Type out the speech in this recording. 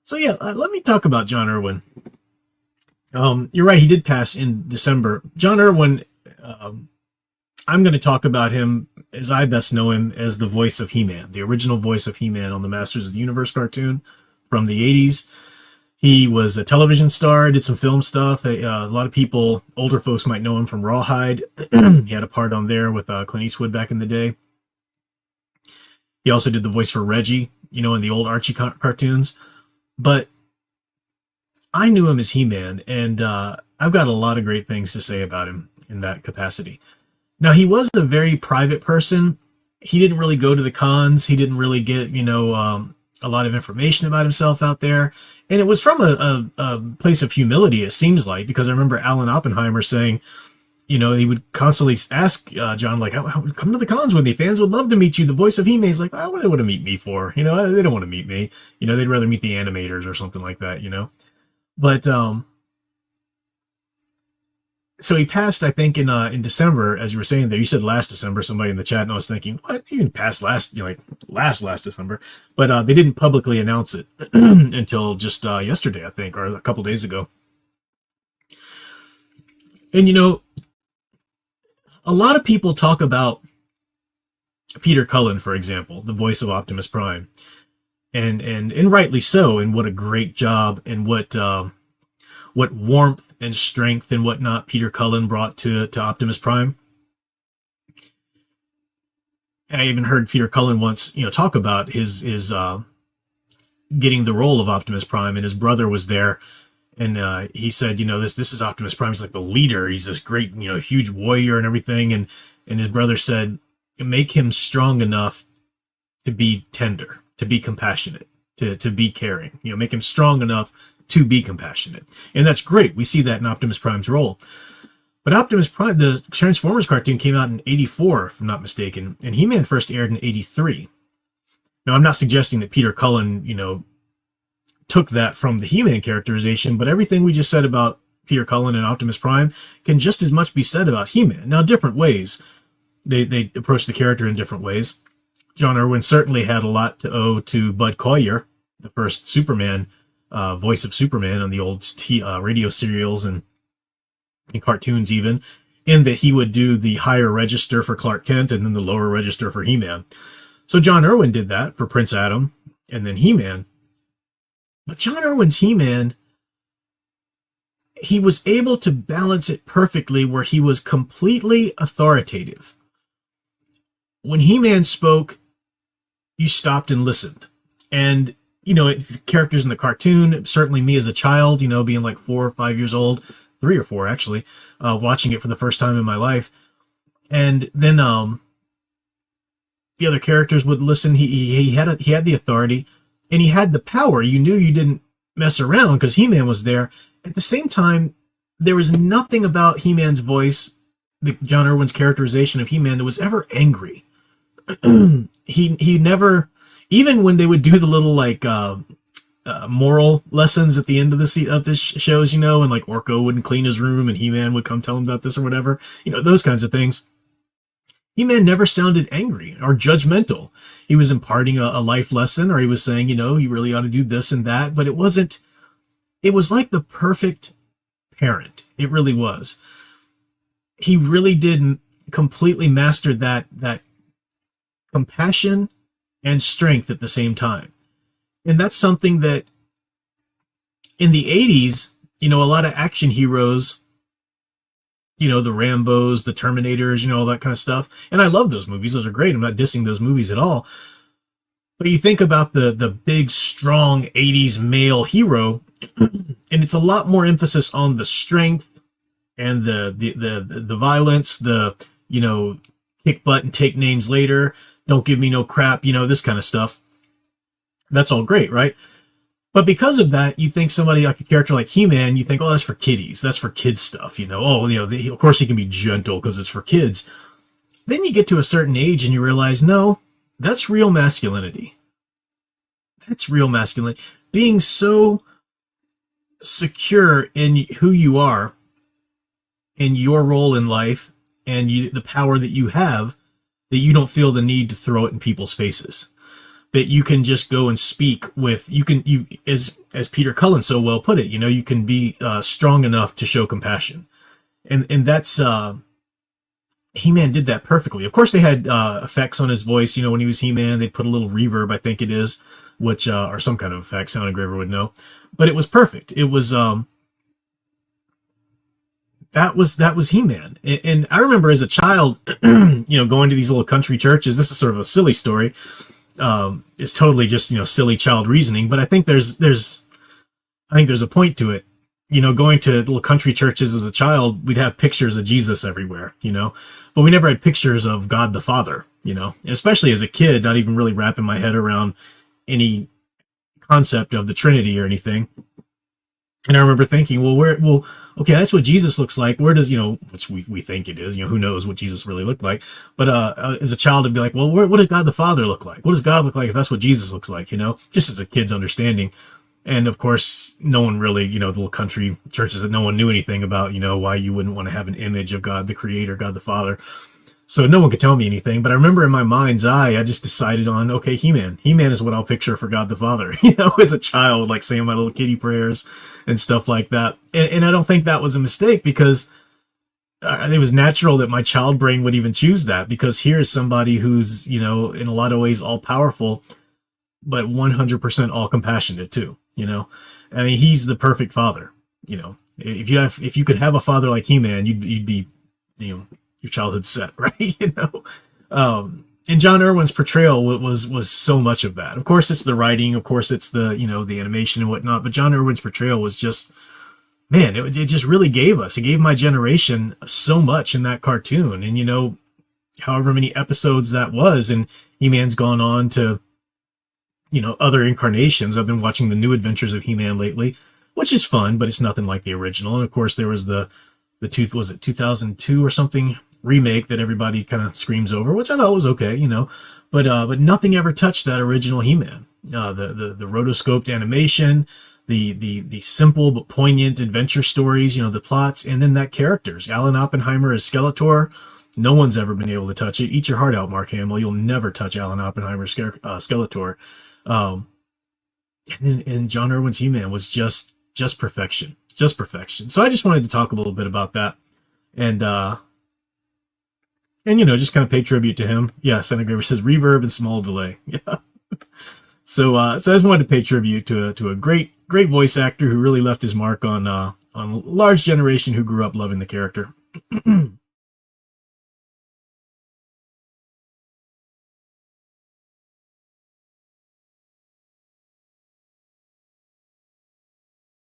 So yeah, let me talk about John Erwin. You're right, he did pass in December. John Erwin, um, I'm going to talk about him as I best know him as the voice of He-Man, the original voice of He-Man on the Masters of the Universe cartoon from the 80s. He was a television star, did some film stuff. A lot of people, older folks, might know him from Rawhide. He had a part on there with Clint Eastwood back in the day. He also did the voice for Reggie, in the old Archie cartoons. But I knew him as He-Man, and I've got a lot of great things to say about him in that capacity. Now, he was a very private person. He didn't really go to the cons. He didn't really get, a lot of information about himself out there. And it was from a place of humility, it seems like, because I remember Alan Oppenheimer saying, he would constantly ask John, like, come to the cons with me. Fans would love to meet you. The voice of He-Man. He's like, what do they want to meet me for? They don't want to meet me. They'd rather meet the animators or something like that, But, so he passed, I think, in December, as you were saying there. You said last December, somebody in the chat, and I was thinking, what? He didn't pass last December. But they didn't publicly announce it until just yesterday, I think, or a couple days ago. And, a lot of people talk about Peter Cullen, for example, the voice of Optimus Prime. And rightly so, and what a great job, and what warmth and strength and whatnot Peter Cullen brought to Optimus Prime. And I even heard Peter Cullen once, talk about his getting the role of Optimus Prime, and his brother was there, and he said, this is Optimus Prime. He's like the leader. He's this great, huge warrior and everything. And his brother said, make him strong enough to be tender, to be compassionate, to be caring. Make him strong enough to be compassionate. And that's great. We see that in Optimus Prime's role. But Optimus Prime, the Transformers cartoon, came out in 84, if I'm not mistaken, and He-Man first aired in 83. Now, I'm not suggesting that Peter Cullen, took that from the He-Man characterization, but everything we just said about Peter Cullen and Optimus Prime can just as much be said about He-Man. Now, different ways. They approach the character in different ways. John Erwin certainly had a lot to owe to Bud Collyer, the first Superman, voice of Superman on the old radio serials and cartoons even, in that he would do the higher register for Clark Kent and then the lower register for He-Man. So John Erwin did that for Prince Adam and then He-Man. But John Erwin's He-Man, he was able to balance it perfectly where he was completely authoritative. When He-Man spoke, you stopped and listened. And, characters in the cartoon, certainly me as a child, being like 4 or 5 years old, 3 or 4 actually, watching it for the first time in my life. And then the other characters would listen. He had the authority, and he had the power. You knew you didn't mess around because He-Man was there. At the same time, there was nothing about He-Man's voice, John Erwin's characterization of He-Man, that was ever angry. He never, even when they would do the little moral lessons at the end of the shows, and like Orko wouldn't clean his room and He-Man would come tell him about this or whatever, those kinds of things. He-Man never sounded angry or judgmental. He was imparting a life lesson, or he was saying, you really ought to do this and that, but it was like the perfect parent. It really was. He really did completely master that compassion and strength at the same time. And that's something that in the 80s, a lot of action heroes, the Rambos, the Terminators, all that kind of stuff. And I love those movies. Those are great. I'm not dissing those movies at all. But you think about the big, strong 80s male hero, and it's a lot more emphasis on the strength and the violence, kick butt and take names later, don't give me no crap, this kind of stuff. That's all great, right? But because of that, you think somebody like a character like He-Man, you think, oh, that's for kiddies. That's for kids stuff, of course he can be gentle because it's for kids. Then you get to a certain age and you realize, no, that's real masculinity. That's real masculinity. Being so secure in who you are, in your role in life, and the power that you have, that you don't feel the need to throw it in people's faces. that you can just go and speak with. You as Peter Cullen so well put it. You can be strong enough to show compassion, and that's He-Man did that perfectly. Of course, they had effects on his voice. When he was He-Man, they put a little reverb, I think it is, which or some kind of effect. Sound engraver would know, but it was perfect. It was that was He-Man, and I remember as a child, going to these little country churches. This is sort of a silly story. It's totally just silly child reasoning, but I think there's a point to it. Going to little country churches as a child, we'd have pictures of Jesus everywhere, but we never had pictures of God the Father, especially as a kid, not even really wrapping my head around any concept of the Trinity or anything. And I remember thinking, okay, that's what Jesus looks like. Where does, which we think it is, who knows what Jesus really looked like. But as a child, I'd be like, well, what does God the Father look like? What does God look like if that's what Jesus looks like, just as a kid's understanding. And of course, no one really, the little country churches that no one knew anything about, why you wouldn't want to have an image of God the Creator, God the Father. So no one could tell me anything. But I remember in my mind's eye, I just decided on, okay, He-Man. He-Man is what I'll picture for God the Father, as a child, like saying my little kiddie prayers and stuff like that. And I don't think that was a mistake, because it was natural that my child brain would even choose that, because here is somebody who's, in a lot of ways all powerful, but 100% all compassionate too. I mean, he's the perfect father. If you could have a father like He-Man, you'd be, your childhood's set, right? And John Erwin's portrayal was so much of that. Of course, it's the writing. Of course, it's the the animation and whatnot. But John Erwin's portrayal was just, man, it just really it gave my generation so much in that cartoon. And however many episodes that was, and He-Man's gone on to other incarnations. I've been watching the New Adventures of He-Man lately, which is fun, but it's nothing like the original. And of course, there was the 2002 or something remake that everybody kind of screams over, which I thought was okay, but nothing ever touched that original He-Man. The rotoscoped animation, the simple but poignant adventure stories, the plots, and then that characters. Alan Oppenheimer as Skeletor. No one's ever been able to touch it. Eat your heart out, Mark Hamill. You'll never touch Alan Oppenheimer's Skeletor. And John Erwin's He-Man was just perfection. Just perfection. So I just wanted to talk a little bit about that. And just kind of pay tribute to him. Yeah, Santa Graver says reverb and small delay. Yeah. So I just wanted to pay tribute to a great voice actor who really left his mark on a large generation who grew up loving the character.